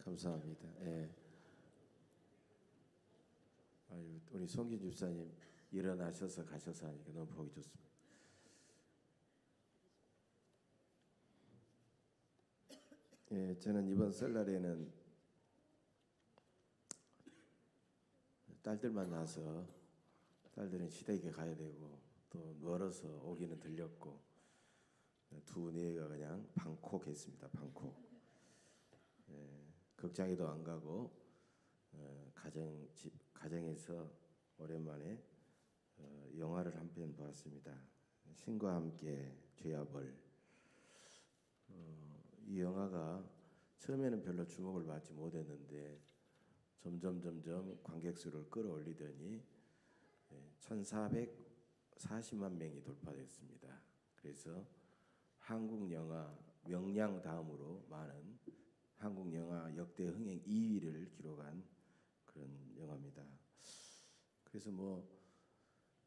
감사합니다. 예. 아유, 우리 송기 집사님 일어나셔서 가셔서 하니까 너무 보기 좋습니다. 예, 저는 이번 설날에는 딸들만 나서 딸들은 시댁에 가야 되고 또 멀어서 오기는 들렸고 두 네가 그냥 방콕 했습니다. 방콕. 예, 극장에도 안 가고 가정에서 오랜만에 영화를 한 편 보았습니다. 신과 함께 죄와 벌. 이 영화가 처음에는 별로 주목을 받지 못했는데 점점 관객 수를 끌어올리더니 1,440만 명이 돌파됐습니다. 그래서 한국 영화 명량 다음으로 많은 한국 영화 역대 흥행 2위를 기록한 그런 영화입니다. 그래서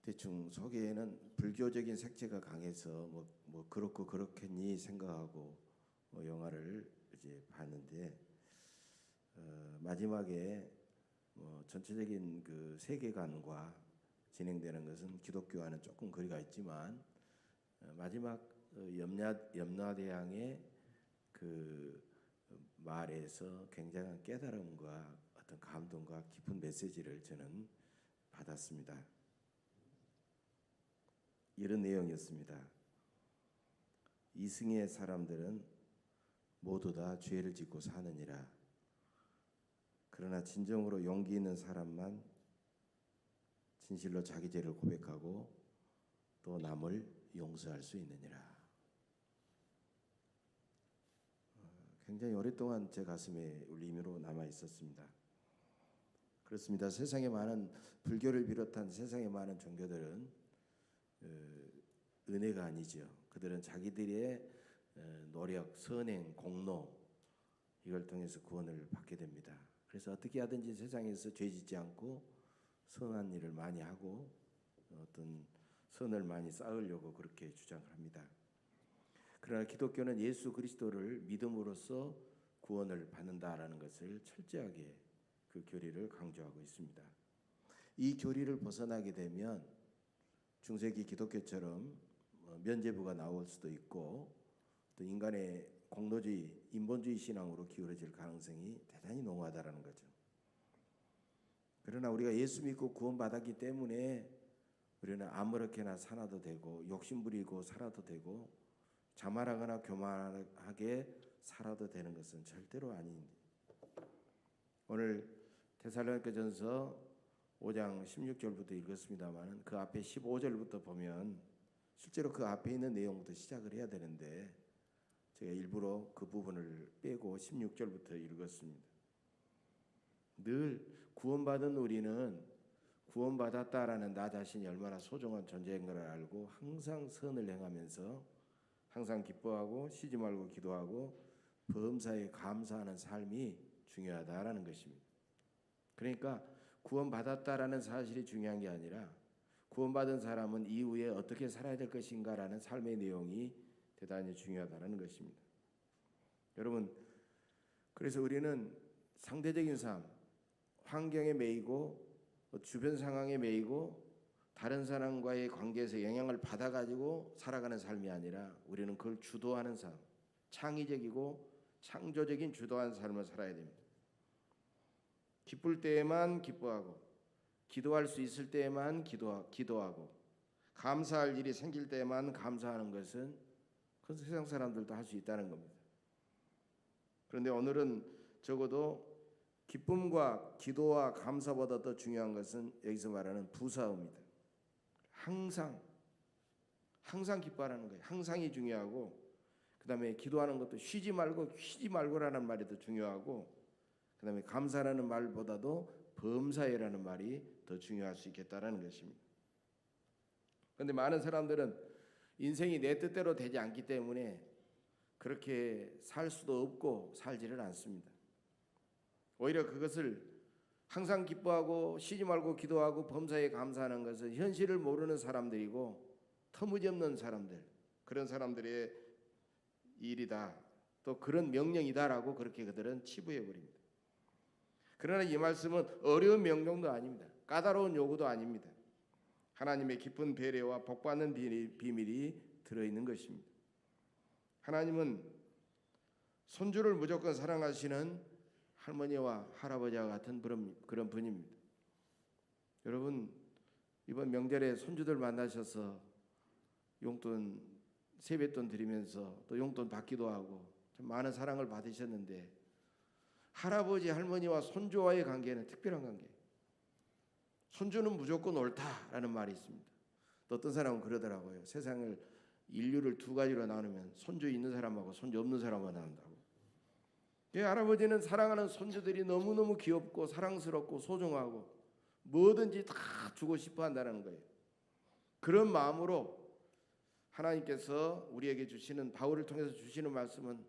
대충 소개에는 불교적인 색채가 강해서 뭐 그렇고 그렇겠니 생각하고 영화를 이제 봤는데 마지막에 전체적인 그 세계관과 진행되는 것은 기독교와는 조금 거리가 있지만 마지막 염라대왕의 그 말에서 굉장한 깨달음과 어떤 감동과 깊은 메시지를 저는 받았습니다. 이런 내용이었습니다. 이승의 사람들은 모두 다 죄를 짓고 사느니라. 그러나 진정으로 용기 있는 사람만 진실로 자기 죄를 고백하고 또 남을 용서할 수 있느니라. 굉장히 오랫동안 제 가슴에 울림으로 남아 있었습니다. 그렇습니다. 세상에 많은 불교를 비롯한 세상의 많은 종교들은 은혜가 아니죠. 그들은 자기들의 노력, 선행, 공로 이걸 통해서 구원을 받게 됩니다. 그래서 어떻게 하든지 세상에서 죄 짓지 않고 선한 일을 많이 하고 어떤 선을 많이 쌓으려고 그렇게 주장을 합니다. 그러나 기독교는 예수 그리스도를 믿음으로써 구원을 받는다라는 것을 철저하게 그 교리를 강조하고 있습니다. 이 교리를 벗어나게 되면 중세기 기독교처럼 면죄부가 나올 수도 있고 또 인간의 공로주의, 인본주의 신앙으로 기울어질 가능성이 대단히 농후하다라는 거죠. 그러나 우리가 예수 믿고 구원받았기 때문에 우리는 아무렇게나 살아도 되고 욕심부리고 살아도 되고 자만하거나 교만하게 살아도 되는 것은 절대로 아닙니다. 오늘 데살로니가전서 5장 16절부터 읽었습니다만 그 앞에 15절부터 보면 실제로 그 앞에 있는 내용부터 시작을 해야 되는데 제가 일부러 그 부분을 빼고 16절부터 읽었습니다. 늘 구원받은 우리는 구원받았다라는 나 자신이 얼마나 소중한 존재인 걸 알고 항상 선을 행하면서 항상 기뻐하고 쉬지 말고 기도하고 범사에 감사하는 삶이 중요하다라는 것입니다. 그러니까 구원받았다라는 사실이 중요한 게 아니라 구원받은 사람은 이후에 어떻게 살아야 될 것인가라는 삶의 내용이 대단히 중요하다는 것입니다. 여러분, 그래서 우리는 상대적인 삶, 환경에 매이고 주변 상황에 매이고 다른 사람과의 관계에서 영향을 받아가지고 살아가는 삶이 아니라 우리는 그걸 주도하는 삶, 창의적이고 창조적인 주도한 삶을 살아야 됩니다. 기쁠 때에만 기뻐하고 기도할 수 있을 때에만 기도하고 감사할 일이 생길 때에만 감사하는 것은 그건 세상 사람들도 할 수 있다는 겁니다. 그런데 오늘은 적어도 기쁨과 기도와 감사보다 더 중요한 것은 여기서 말하는 부사입니다. 항상 기뻐하라는 거예요. 항상이 중요하고 그 다음에 기도하는 것도 쉬지 말고라는 말이 더 중요하고 그 다음에 감사라는 말보다도 범사에라는 말이 더 중요할 수 있겠다라는 것입니다. 그런데 많은 사람들은 인생이 내 뜻대로 되지 않기 때문에 그렇게 살 수도 없고 살지를 않습니다. 오히려 그것을 항상 기뻐하고 쉬지 말고 기도하고 범사에 감사하는 것은 현실을 모르는 사람들이고 터무니없는 사람들, 그런 사람들의 일이다, 또 그런 명령이다라고 그렇게 그들은 치부해 버립니다. 그러나 이 말씀은 어려운 명령도 아닙니다. 까다로운 요구도 아닙니다. 하나님의 깊은 배려와 복받는 비밀이 들어있는 것입니다. 하나님은 손주를 무조건 사랑하시는 할머니와 할아버지와 같은 그런 분입니다. 여러분, 이번 명절에 손주들 만나셔서 용돈, 세뱃돈 드리면서 또 용돈 받기도 하고 참 많은 사랑을 받으셨는데, 할아버지 할머니와 손주와의 관계는 특별한 관계예요. 손주는 무조건 옳다라는 말이 있습니다. 또 어떤 사람은 그러더라고요. 세상을 인류를 두 가지로 나누면 손주 있는 사람하고 손주 없는 사람만 나눈다고. 할아버지는 사랑하는 손주들이 너무너무 귀엽고 사랑스럽고 소중하고 뭐든지 다 주고 싶어 한다는 거예요. 그런 마음으로 하나님께서 우리에게 주시는, 바울을 통해서 주시는 말씀은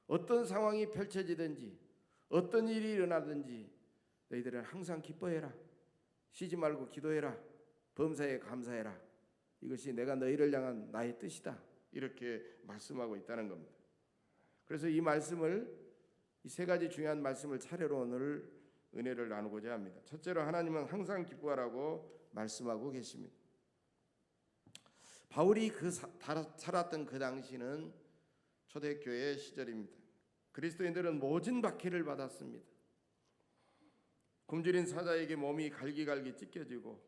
어떤 상황이 펼쳐지든지 어떤 일이 일어나든지 너희들은 항상 기뻐해라. 쉬지 말고 기도해라. 범사에 감사해라. 이것이 내가 너희를 향한 나의 뜻이다. 이렇게 말씀하고 있다는 겁니다. 그래서 이 말씀을, 이 세 가지 중요한 말씀을 차례로 오늘 은혜를 나누고자 합니다. 첫째로 하나님은 항상 기뻐하라고 말씀하고 계십니다. 바울이 살았던 그 당시는 초대교회 시절입니다. 그리스도인들은 모진 박해를 받았습니다. 굶주린 사자에게 몸이 갈기갈기 찢겨지고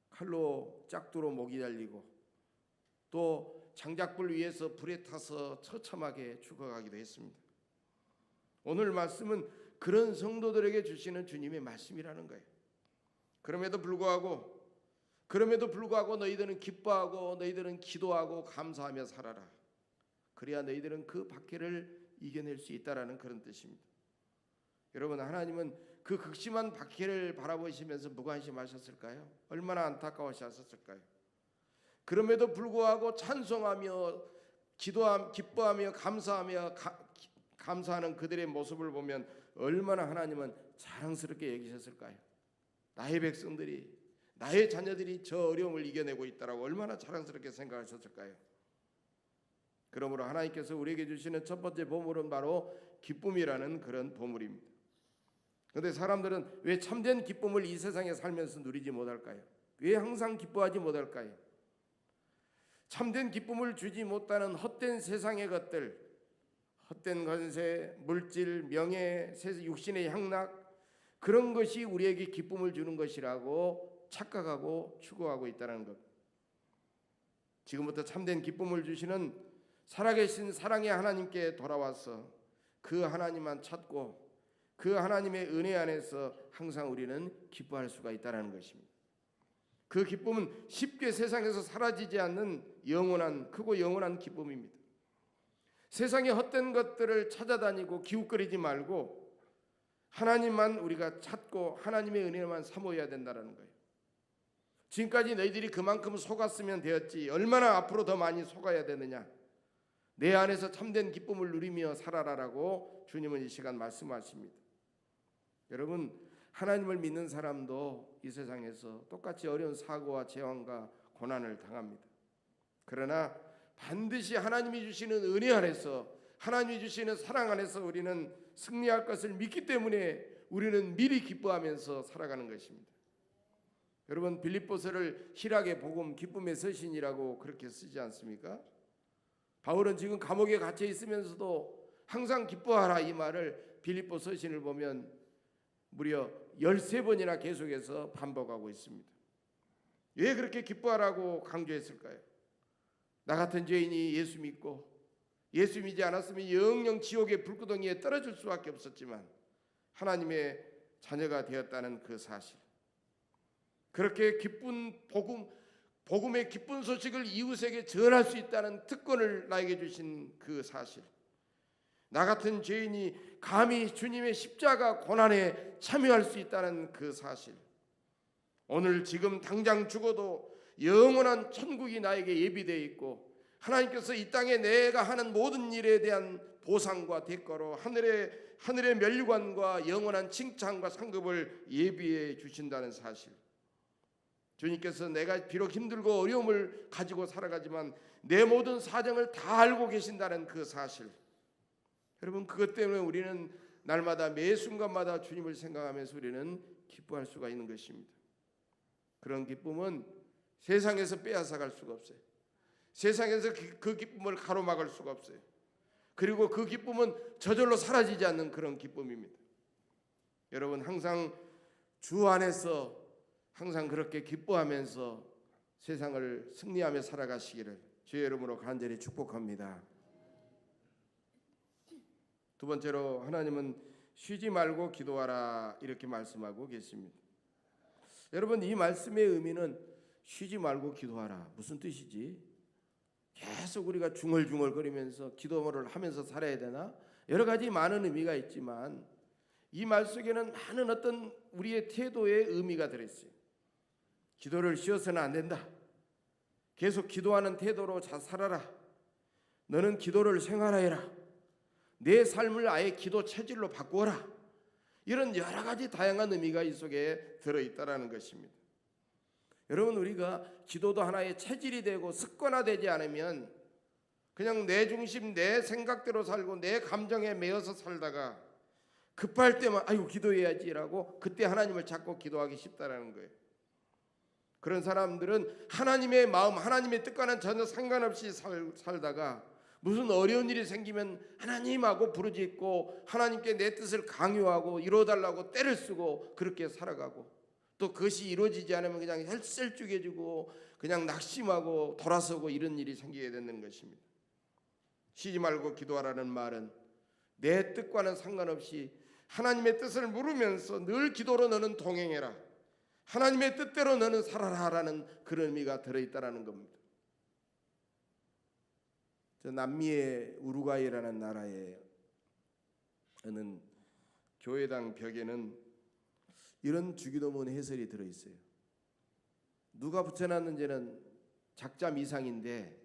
칼로 짝두로 목이 잘리고 또 장작불 위에서 불에 타서 처참하게 죽어가기도 했습니다. 오늘 말씀은 그런 성도들에게 주시는 주님의 말씀이라는 거예요. 그럼에도 불구하고 너희들은 기뻐하고 너희들은 기도하고 감사하며 살아라. 그래야 너희들은 그 박해를 이겨낼 수 있다라는 그런 뜻입니다. 여러분, 하나님은 그 극심한 박해를 바라보시면서 무관심하셨을까요? 얼마나 안타까워하셨을까요? 그럼에도 불구하고 찬송하며 기뻐하며 감사하는 그들의 모습을 보면 얼마나 하나님은 자랑스럽게 여기셨을까요? 나의 백성들이, 나의 자녀들이 저 어려움을 이겨내고 있다라고 얼마나 자랑스럽게 생각하셨을까요? 그러므로 하나님께서 우리에게 주시는 첫 번째 보물은 바로 기쁨이라는 그런 보물입니다. 그런데 사람들은 왜 참된 기쁨을 이 세상에 살면서 누리지 못할까요? 왜 항상 기뻐하지 못할까요? 참된 기쁨을 주지 못하는 헛된 세상의 것들, 헛된 권세, 물질, 명예, 육신의 향락, 그런 것이 우리에게 기쁨을 주는 것이라고 착각하고 추구하고 있다는 것. 지금부터 참된 기쁨을 주시는 살아계신 사랑의 하나님께 돌아와서 그 하나님만 찾고 그 하나님의 은혜 안에서 항상 우리는 기뻐할 수가 있다는 것입니다. 그 기쁨은 쉽게 세상에서 사라지지 않는 크고 영원한 기쁨입니다. 세상의 헛된 것들을 찾아다니고 기웃거리지 말고 하나님만 우리가 찾고 하나님의 은혜만 사모해야 된다는 거예요. 지금까지 너희들이 그만큼 속았으면 되었지 얼마나 앞으로 더 많이 속아야 되느냐. 내 안에서 참된 기쁨을 누리며 살아라라고 주님은 이 시간 말씀하십니다. 여러분, 하나님을 믿는 사람도 이 세상에서 똑같이 어려운 사고와 재앙과 고난을 당합니다. 그러나 반드시 하나님이 주시는 은혜 안에서, 하나님이 주시는 사랑 안에서 우리는 승리할 것을 믿기 때문에 우리는 미리 기뻐하면서 살아가는 것입니다. 여러분, 빌립보서를 희락의 복음, 기쁨의 서신이라고 그렇게 쓰지 않습니까? 바울은 지금 감옥에 갇혀 있으면서도 항상 기뻐하라 이 말을 빌립보 서신을 보면 무려 13번이나 계속해서 반복하고 있습니다. 왜 그렇게 기뻐하라고 강조했을까요? 나 같은 죄인이 예수 믿고 예수 믿지 않았으면 영영 지옥의 불구덩이에 떨어질 수밖에 없었지만 하나님의 자녀가 되었다는 그 사실, 그렇게 기쁜 복음의 기쁜 소식을 이웃에게 전할 수 있다는 특권을 나에게 주신 그 사실, 나 같은 죄인이 감히 주님의 십자가 고난에 참여할 수 있다는 그 사실, 오늘 지금 당장 죽어도 영원한 천국이 나에게 예비되어 있고 하나님께서 이 땅에 내가 하는 모든 일에 대한 보상과 대가로 하늘의 면류관과 영원한 칭찬과 상급을 예비해 주신다는 사실, 주님께서 내가 비록 힘들고 어려움을 가지고 살아가지만 내 모든 사정을 다 알고 계신다는 그 사실, 여러분, 그것 때문에 우리는 날마다 매 순간마다 주님을 생각하면서 우리는 기뻐할 수가 있는 것입니다. 그런 기쁨은 세상에서 빼앗아갈 수가 없어요. 세상에서 그 기쁨을 가로막을 수가 없어요. 그리고 그 기쁨은 저절로 사라지지 않는 그런 기쁨입니다. 여러분 항상 주 안에서 항상 그렇게 기뻐하면서 세상을 승리하며 살아가시기를 주의 이름으로 간절히 축복합니다. 두 번째로 하나님은 쉬지 말고 기도하라 이렇게 말씀하고 계십니다. 여러분 이 말씀의 의미는 쉬지 말고 기도하라 무슨 뜻이지? 계속 우리가 중얼중얼거리면서 기도를 하면서 살아야 되나? 여러 가지 많은 의미가 있지만 이 말 속에는 많은 어떤 우리의 태도의 의미가 들어있어요. 기도를 쉬어서는 안 된다. 계속 기도하는 태도로 잘 살아라. 너는 기도를 생활하여라. 내 삶을 아예 기도 체질로 바꾸어라. 이런 여러 가지 다양한 의미가 이 속에 들어있다는 것입니다. 여러분 우리가 기도도 하나의 체질이 되고 습관화되지 않으면 그냥 내 중심 내 생각대로 살고 내 감정에 매여서 살다가 급할 때만 아이고 기도해야지라고 그때 하나님을 찾고 기도하기 쉽다라는 거예요. 그런 사람들은 하나님의 마음 하나님의 뜻과는 전혀 상관없이 살다가 무슨 어려운 일이 생기면 하나님하고 부르짖고 하나님께 내 뜻을 강요하고 이루어달라고 떼를 쓰고 그렇게 살아가고 또 그것이 이루어지지 않으면 그냥 헬셀쭉해지고 그냥 낙심하고 돌아서고 이런 일이 생기게 되는 것입니다. 쉬지 말고 기도하라는 말은 내 뜻과는 상관없이 하나님의 뜻을 물으면서 늘 기도로 너는 동행해라. 하나님의 뜻대로 너는 살아라라는 그런 의미가 들어있다는 겁니다. 저 남미의 우루과이라는 나라의 어느 교회당 벽에는 이런 주기도문 해설이 들어있어요. 누가 붙여놨는지는 작자 미상인데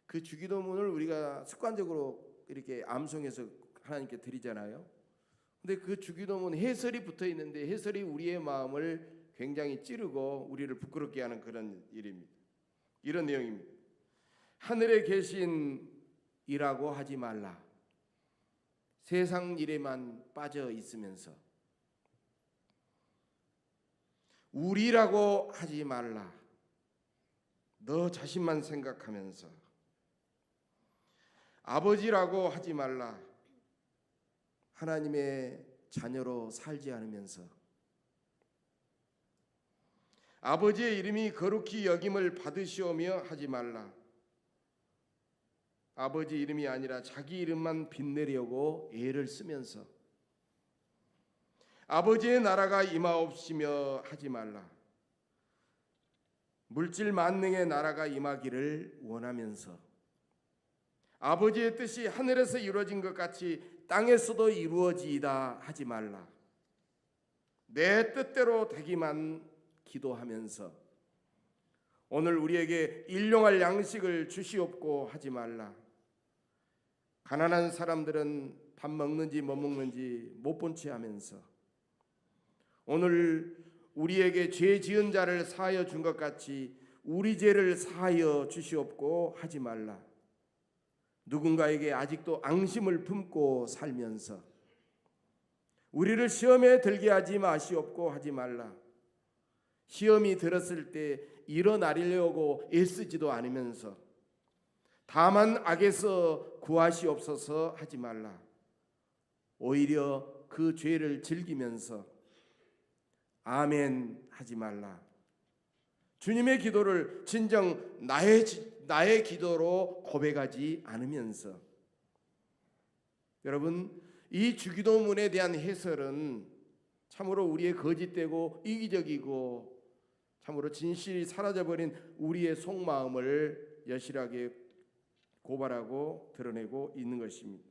그 주기도문을 우리가 습관적으로 이렇게 암송해서 하나님께 드리잖아요. 근데 그 주기도문 해설이 붙어있는데 해설이 우리의 마음을 굉장히 찌르고 우리를 부끄럽게 하는 그런 일입니다. 이런 내용입니다. 하늘에 계신 이라고 하지 말라. 세상 일에만 빠져 있으면서 우리라고 하지 말라. 너 자신만 생각하면서 아버지라고 하지 말라. 하나님의 자녀로 살지 않으면서 아버지의 이름이 거룩히 여김을 받으시오며 하지 말라. 아버지 이름이 아니라 자기 이름만 빛내려고 애를 쓰면서 아버지의 나라가 임하옵시며 하지 말라. 물질 만능의 나라가 임하기를 원하면서 아버지의 뜻이 하늘에서 이루어진 것 같이 땅에서도 이루어지이다 하지 말라. 내 뜻대로 되기만 기도하면서 오늘 우리에게 일용할 양식을 주시옵고 하지 말라. 가난한 사람들은 밥 먹는지 못 먹는지 못 본 채 하면서 오늘 우리에게 죄 지은 자를 사하여 준 것 같이 우리 죄를 사하여 주시옵고 하지 말라. 누군가에게 아직도 앙심을 품고 살면서 우리를 시험에 들게 하지 마시옵고 하지 말라. 시험이 들었을 때 일어나려고 애쓰지도 않으면서 다만 악에서 구하시옵소서 하지 말라. 오히려 그 죄를 즐기면서 아멘 하지 말라. 주님의 기도를 진정 나의 기도로 고백하지 않으면서 여러분 이 주기도문에 대한 해설은 참으로 우리의 거짓되고 이기적이고 참으로 진실이 사라져버린 우리의 속마음을 여실하게 고발하고 드러내고 있는 것입니다.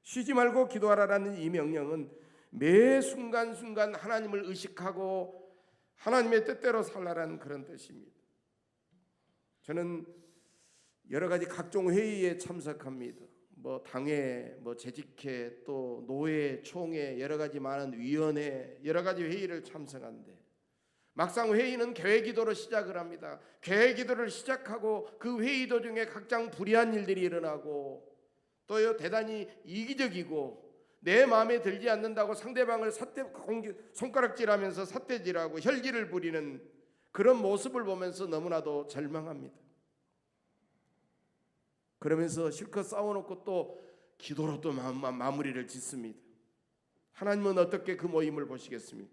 쉬지 말고 기도하라라는 이 명령은 매 순간순간 하나님을 의식하고 하나님의 뜻대로 살라라는 그런 뜻입니다. 저는 여러 가지 각종 회의에 참석합니다. 당회, 재직회, 또 노회, 총회, 여러 가지 많은 위원회, 여러 가지 회의를 참석하는데 막상 회의는 계획기도로 시작을 합니다. 계획기도를 시작하고 그 회의 도중에 각종 불의한 일들이 일어나고 또 대단히 이기적이고 내 마음에 들지 않는다고 상대방을 손가락질하면서 삿대질하고 혈기를 부리는 그런 모습을 보면서 너무나도 절망합니다. 그러면서 실컷 싸워놓고 또 기도로 또 마무리를 짓습니다. 하나님은 어떻게 그 모임을 보시겠습니까?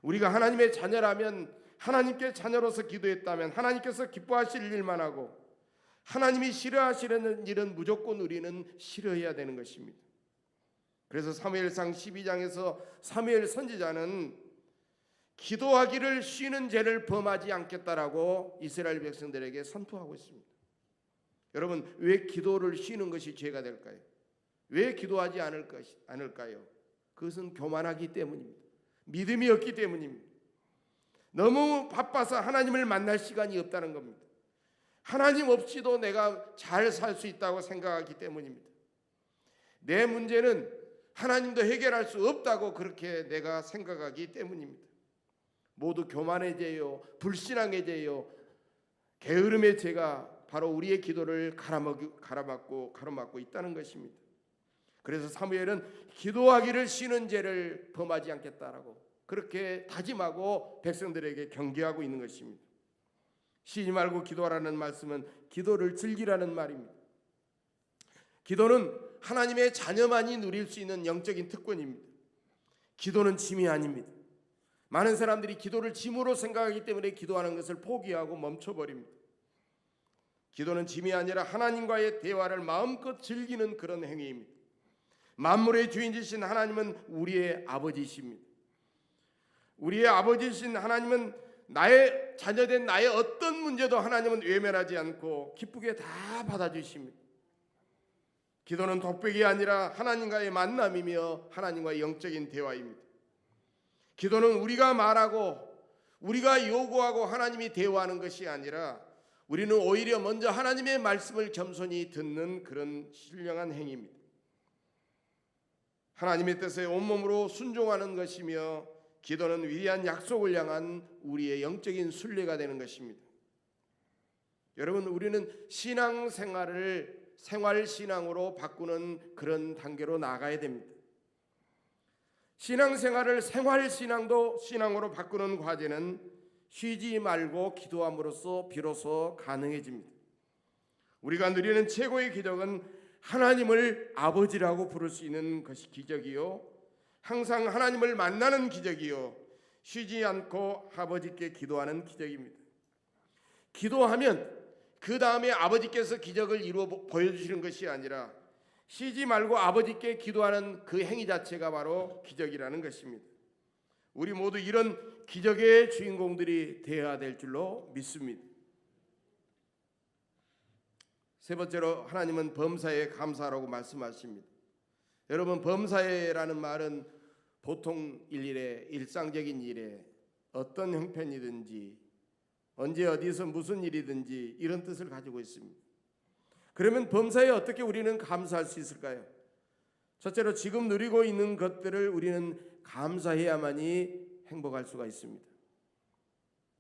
우리가 하나님의 자녀라면, 하나님께 자녀로서 기도했다면 하나님께서 기뻐하실 일만 하고 하나님이 싫어하시는 일은 무조건 우리는 싫어해야 되는 것입니다. 그래서 사무엘상 12장에서 사무엘 선지자는 기도하기를 쉬는 죄를 범하지 않겠다라고 이스라엘 백성들에게 선포하고 있습니다. 여러분, 왜 기도를 쉬는 것이 죄가 될까요? 왜 기도하지 않을까요? 그것은 교만하기 때문입니다. 믿음이 없기 때문입니다. 너무 바빠서 하나님을 만날 시간이 없다는 겁니다. 하나님 없이도 내가 잘 살 수 있다고 생각하기 때문입니다. 내 문제는 하나님도 해결할 수 없다고 그렇게 내가 생각하기 때문입니다. 모두 교만의 죄요, 불신앙의 죄요, 게으름의 죄가 바로 우리의 기도를 가로막고 있다는 것입니다. 그래서 사무엘은 기도하기를 쉬는 죄를 범하지 않겠다라고 그렇게 다짐하고 백성들에게 경계하고 있는 것입니다. 쉬지 말고 기도하라는 말씀은 기도를 즐기라는 말입니다. 기도는 하나님의 자녀만이 누릴 수 있는 영적인 특권입니다. 기도는 짐이 아닙니다. 많은 사람들이 기도를 짐으로 생각하기 때문에 기도하는 것을 포기하고 멈춰버립니다. 기도는 짐이 아니라 하나님과의 대화를 마음껏 즐기는 그런 행위입니다. 만물의 주인이신 하나님은 우리의 아버지이십니다. 우리의 아버지이신 하나님은 나의 자녀된 나의 어떤 문제도 하나님은 외면하지 않고 기쁘게 다 받아주십니다. 기도는 독백이 아니라 하나님과의 만남이며 하나님과의 영적인 대화입니다. 기도는 우리가 말하고 우리가 요구하고 하나님이 대화하는 것이 아니라 우리는 오히려 먼저 하나님의 말씀을 겸손히 듣는 그런 신령한 행위입니다. 하나님의 뜻에 온몸으로 순종하는 것이며 기도는 위대한 약속을 향한 우리의 영적인 순례가 되는 것입니다. 여러분, 우리는 신앙생활을 생활신앙으로 바꾸는 그런 단계로 나아가야 됩니다. 신앙생활을 생활신앙으로 바꾸는 과제는 쉬지 말고 기도함으로써 비로소 가능해집니다. 우리가 누리는 최고의 기적은 하나님을 아버지라고 부를 수 있는 것이 기적이요, 항상 하나님을 만나는 기적이요, 쉬지 않고 아버지께 기도하는 기적입니다. 기도하면 그 다음에 아버지께서 기적을 이루어 보여주시는 것이 아니라 쉬지 말고 아버지께 기도하는 그 행위 자체가 바로 기적이라는 것입니다. 우리 모두 이런 기적의 주인공들이 되어야 될 줄로 믿습니다. 세 번째로 하나님은 범사에 감사하라고 말씀하십니다. 여러분, 범사에라는 말은 보통 일일에, 일상적인 일에, 어떤 형편이든지 언제 어디서 무슨 일이든지 이런 뜻을 가지고 있습니다. 그러면 범사에 어떻게 우리는 감사할 수 있을까요? 첫째로 지금 누리고 있는 것들을 우리는 감사해야만이 행복할 수가 있습니다.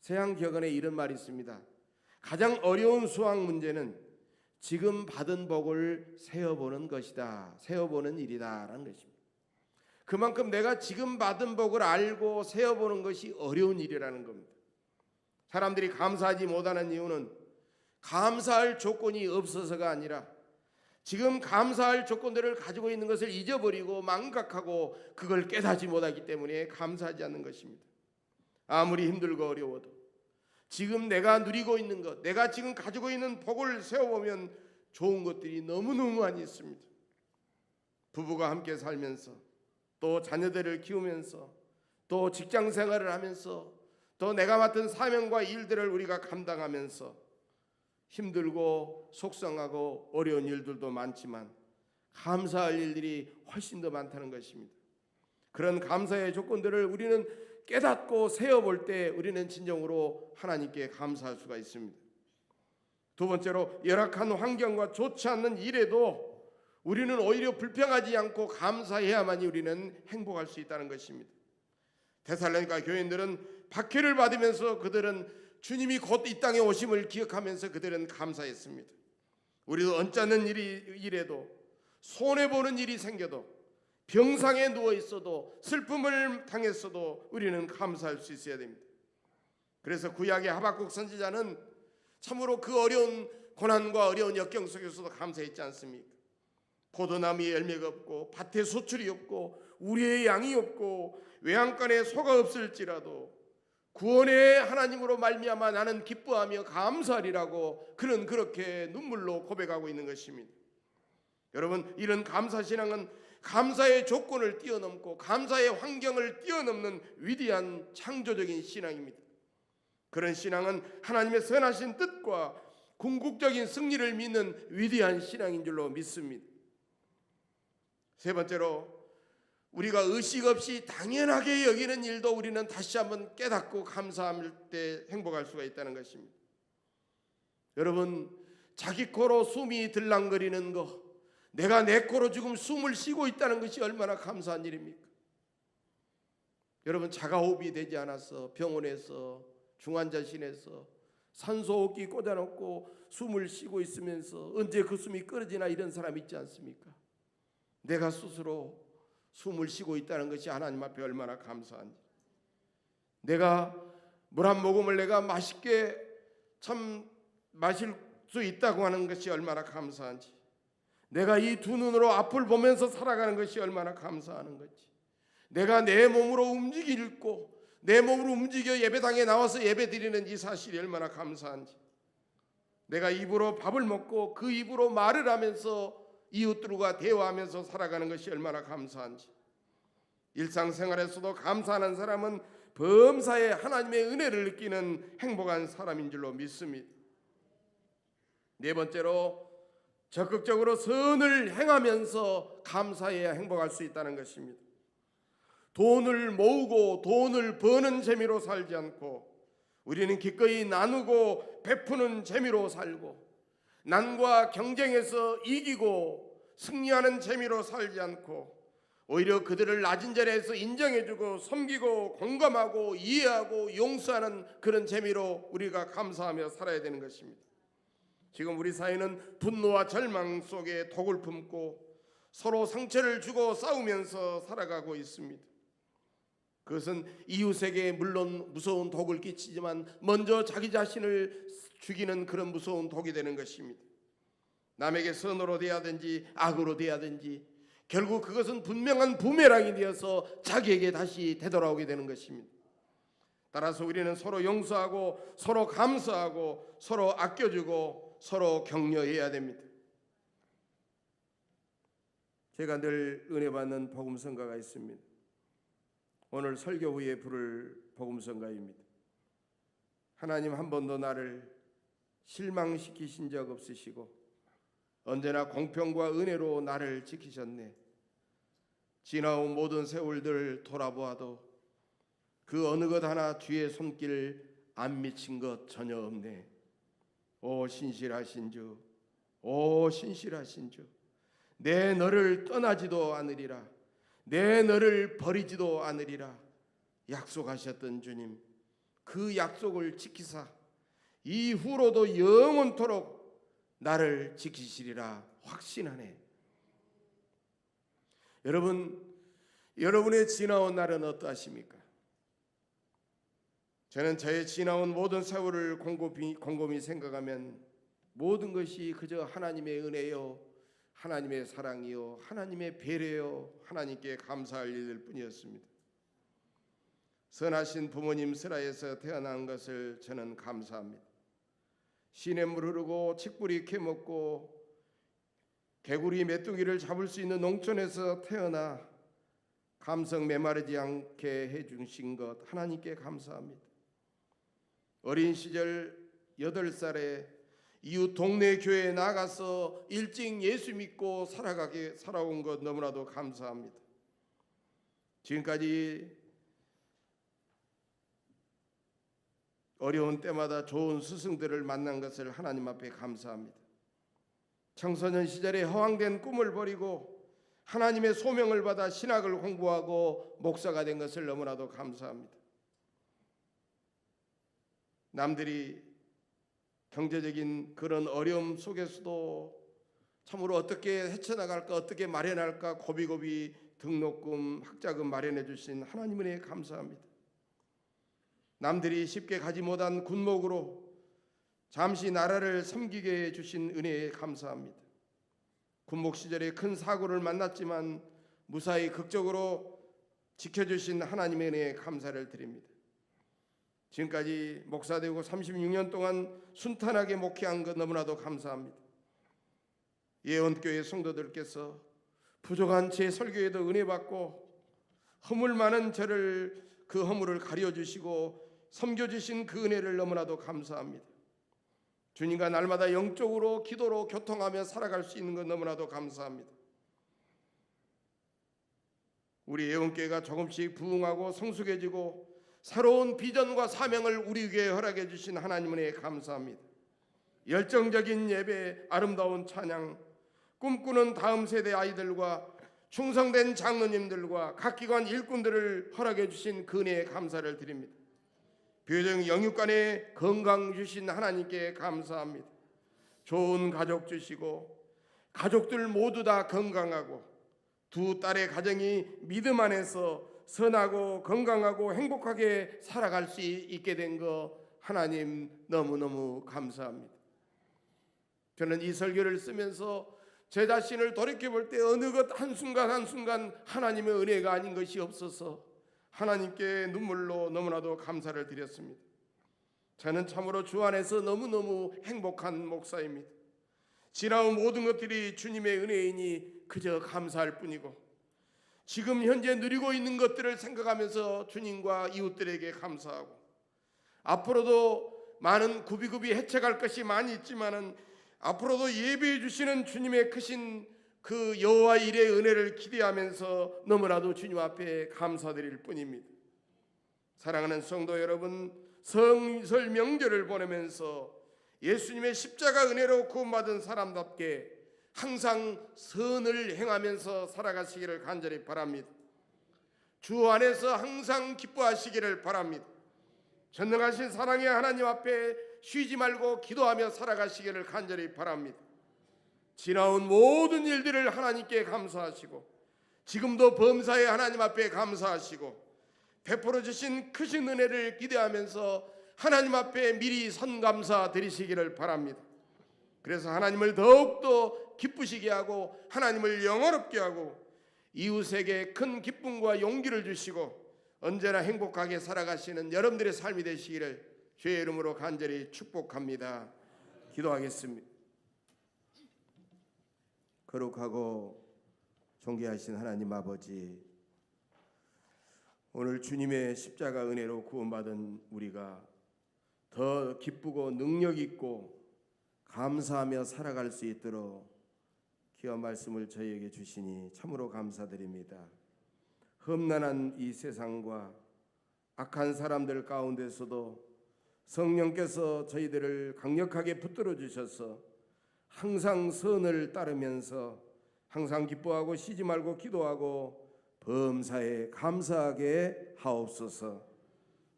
세향격언에 이런 말이 있습니다. 가장 어려운 수학 문제는 지금 받은 복을 세어보는 것이다, 세어보는 일이다 라는 것입니다. 그만큼 내가 지금 받은 복을 알고 세어보는 것이 어려운 일이라는 겁니다. 사람들이 감사하지 못하는 이유는 감사할 조건이 없어서가 아니라 지금 감사할 조건들을 가지고 있는 것을 잊어버리고 망각하고 그걸 깨닫지 못하기 때문에 감사하지 않는 것입니다. 아무리 힘들고 어려워도 지금 내가 누리고 있는 것, 내가 지금 가지고 있는 복을 세워보면 좋은 것들이 너무너무 많이 있습니다. 부부가 함께 살면서, 또 자녀들을 키우면서, 또 직장 생활을 하면서, 또 내가 맡은 사명과 일들을 우리가 감당하면서 힘들고 속상하고 어려운 일들도 많지만 감사할 일들이 훨씬 더 많다는 것입니다. 그런 감사의 조건들을 우리는 깨닫고 세어볼 때 우리는 진정으로 하나님께 감사할 수가 있습니다. 두 번째로, 열악한 환경과 좋지 않는 일에도 우리는 오히려 불평하지 않고 감사해야만이 우리는 행복할 수 있다는 것입니다. 데살로니가 교인들은 박해를 받으면서 그들은 주님이 곧 이 땅에 오심을 기억하면서 그들은 감사했습니다. 우리도 언짢은 일에도 손해보는 일이 생겨도 병상에 누워 있어도 슬픔을 당했어도 우리는 감사할 수 있어야 됩니다. 그래서 구약의 하박국 선지자는 참으로 그 어려운 고난과 어려운 역경 속에서도 감사했지 않습니까? 포도나무에 열매가 없고 밭에 소출이 없고 우리의 양이 없고 외양간에 소가 없을지라도 구원의 하나님으로 말미암아 나는 기뻐하며 감사하리라고 그는 그렇게 눈물로 고백하고 있는 것입니다. 여러분, 이런 감사신앙은 감사의 조건을 뛰어넘고 감사의 환경을 뛰어넘는 위대한 창조적인 신앙입니다. 그런 신앙은 하나님의 선하신 뜻과 궁극적인 승리를 믿는 위대한 신앙인 줄로 믿습니다. 세 번째로, 우리가 의식 없이 당연하게 여기는 일도 우리는 다시 한번 깨닫고 감사할 때 행복할 수가 있다는 것입니다. 여러분, 자기 코로 숨이 들랑거리는 거, 내가 내 코로 지금 숨을 쉬고 있다는 것이 얼마나 감사한 일입니까? 여러분, 자가호흡이 되지 않아서 병원에서 중환자실에서 산소호흡기 꽂아놓고 숨을 쉬고 있으면서 언제 그 숨이 끊어지나 이런 사람 있지 않습니까? 내가 스스로 숨을 쉬고 있다는 것이 하나님 앞에 얼마나 감사한지, 내가 물 한 모금을 내가 맛있게 참 마실 수 있다고 하는 것이 얼마나 감사한지, 내가 이 두 눈으로 앞을 보면서 살아가는 것이 얼마나 감사하는 건지, 내가 내 몸으로 움직이고 내 몸으로 움직여 예배당에 나와서 예배드리는 이 사실이 얼마나 감사한지, 내가 입으로 밥을 먹고 그 입으로 말을 하면서 이웃들과 대화하면서 살아가는 것이 얼마나 감사한지, 일상생활에서도 감사하는 사람은 범사에 하나님의 은혜를 느끼는 행복한 사람인 줄로 믿습니다. 네 번째로, 적극적으로 선을 행하면서 감사해야 행복할 수 있다는 것입니다. 돈을 모으고 돈을 버는 재미로 살지 않고 우리는 기꺼이 나누고 베푸는 재미로 살고, 난과 경쟁에서 이기고 승리하는 재미로 살지 않고 오히려 그들을 낮은 자리에서 인정해주고 섬기고 공감하고 이해하고 용서하는 그런 재미로 우리가 감사하며 살아야 되는 것입니다. 지금 우리 사회는 분노와 절망 속에 독을 품고 서로 상처를 주고 싸우면서 살아가고 있습니다. 그것은 이웃에게 물론 무서운 독을 끼치지만 먼저 자기 자신을 죽이는 그런 무서운 독이 되는 것입니다. 남에게 선으로 대하든지 악으로 대하든지 결국 그것은 분명한 부메랑이 되어서 자기에게 다시 되돌아오게 되는 것입니다. 따라서 우리는 서로 용서하고 서로 감사하고 서로 아껴주고 서로 격려해야 됩니다. 제가 늘 은혜 받는 복음성가가 있습니다. 오늘 설교 후에 부를 복음성가입니다. 하나님 한 번도 나를 실망시키신 적 없으시고 언제나 공평과 은혜로 나를 지키셨네. 지나온 모든 세월들 돌아보아도 그 어느 것 하나 뒤에 손길 안 미친 것 전혀 없네. 오 신실하신 주, 오 신실하신 주, 내 너를 떠나지도 않으리라, 내 너를 버리지도 않으리라 약속하셨던 주님, 그 약속을 지키사 이후로도 영원토록 나를 지키시리라 확신하네. 여러분, 여러분의 지나온 날은 어떠하십니까? 저는 저의 지나온 모든 세월을 곰곰이 생각하면 모든 것이 그저 하나님의 은혜요, 하나님의 사랑이요, 하나님의 배려요, 하나님께 감사할 일일 뿐이었습니다. 선하신 부모님 슬하에서 태어난 것을 저는 감사합니다. 시냇물 흐르고 칡뿌리 캐먹고 개구리 메뚜기를 잡을 수 있는 농촌에서 태어나 감성 메마르지 않게 해주신 것 하나님께 감사합니다. 어린 시절 8살에 이웃 동네 교회에 나가서 일찍 예수 믿고 살아온 것 너무나도 감사합니다. 지금까지 어려운 때마다 좋은 스승들을 만난 것을 하나님 앞에 감사합니다. 청소년 시절에 허황된 꿈을 버리고 하나님의 소명을 받아 신학을 공부하고 목사가 된 것을 너무나도 감사합니다. 남들이 경제적인 그런 어려움 속에서도 참으로 어떻게 헤쳐나갈까, 어떻게 마련할까 고비고비 등록금, 학자금 마련해 주신 하나님 은혜에 감사합니다. 남들이 쉽게 가지 못한 군목으로 잠시 나라를 섬기게 해 주신 은혜에 감사합니다. 군목 시절에 큰 사고를 만났지만 무사히 극적으로 지켜주신 하나님의 은혜에 감사를 드립니다. 지금까지 목사되고 36년 동안 순탄하게 목회한 것 너무나도 감사합니다. 예언교회 성도들께서 부족한 제 설교에도 은혜 받고 허물 많은 저를 그 허물을 가려주시고 섬겨주신 그 은혜를 너무나도 감사합니다. 주님과 날마다 영적으로 기도로 교통하며 살아갈 수 있는 것 너무나도 감사합니다. 우리 예언교회가 조금씩 부흥하고 성숙해지고 새로운 비전과 사명을 우리에게 허락해 주신 하나님 은혜에 감사합니다. 열정적인 예배, 아름다운 찬양, 꿈꾸는 다음 세대 아이들과 충성된 장로님들과 각 기관 일꾼들을 허락해 주신 그 은혜에 감사를 드립니다. 교회적 영육간에 건강 주신 하나님께 감사합니다. 좋은 가족 주시고 가족들 모두 다 건강하고 두 딸의 가정이 믿음 안에서 선하고 건강하고 행복하게 살아갈 수 있게 된 거 하나님 너무너무 감사합니다. 저는 이 설교를 쓰면서 제 자신을 돌이켜볼 때 어느 것 한순간 한순간 하나님의 은혜가 아닌 것이 없어서 하나님께 눈물로 너무나도 감사를 드렸습니다. 저는 참으로 주 안에서 너무너무 행복한 목사입니다. 지나온 모든 것들이 주님의 은혜이니 그저 감사할 뿐이고 지금 현재 누리고 있는 것들을 생각하면서 주님과 이웃들에게 감사하고 앞으로도 많은 구비구비 해쳐갈 것이 많이 있지만은 앞으로도 예배해 주시는 주님의 크신 그 여호와 일의 은혜를 기대하면서 너무나도 주님 앞에 감사드릴 뿐입니다. 사랑하는 성도 여러분, 설 명절을 보내면서 예수님의 십자가 은혜로 구원받은 사람답게 항상 선을 행하면서 살아가시기를 간절히 바랍니다. 주 안에서 항상 기뻐하시기를 바랍니다. 전능하신 사랑의 하나님 앞에 쉬지 말고 기도하며 살아가시기를 간절히 바랍니다. 지나온 모든 일들을 하나님께 감사하시고 지금도 범사의 하나님 앞에 감사하시고 베풀어 주신 크신 은혜를 기대하면서 하나님 앞에 미리 선감사 드리시기를 바랍니다. 그래서 하나님을 더욱더 기쁘시게 하고 하나님을 영화롭게 하고 이웃에게 큰 기쁨과 용기를 주시고 언제나 행복하게 살아가시는 여러분들의 삶이 되시기를 주의 이름으로 간절히 축복합니다. 기도하겠습니다. 거룩하고 존귀하신 하나님 아버지, 오늘 주님의 십자가 은혜로 구원받은 우리가 더 기쁘고 능력 있고 감사하며 살아갈 수 있도록 귀한 말씀을 저희에게 주시니 참으로 감사드립니다. 험난한 이 세상과 악한 사람들 가운데서도 성령께서 저희들을 강력하게 붙들어 주셔서 항상 선을 따르면서 항상 기뻐하고 쉬지 말고 기도하고 범사에 감사하게 하옵소서.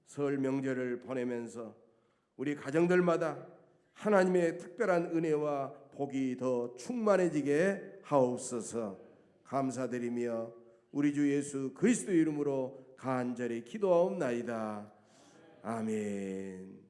설 명절을 보내면서 우리 가정들마다 하나님의 특별한 은혜와 복이 더 충만해지게 하옵소서. 감사드리며 우리 주 예수 그리스도 이름으로 간절히 기도하옵나이다. 아멘.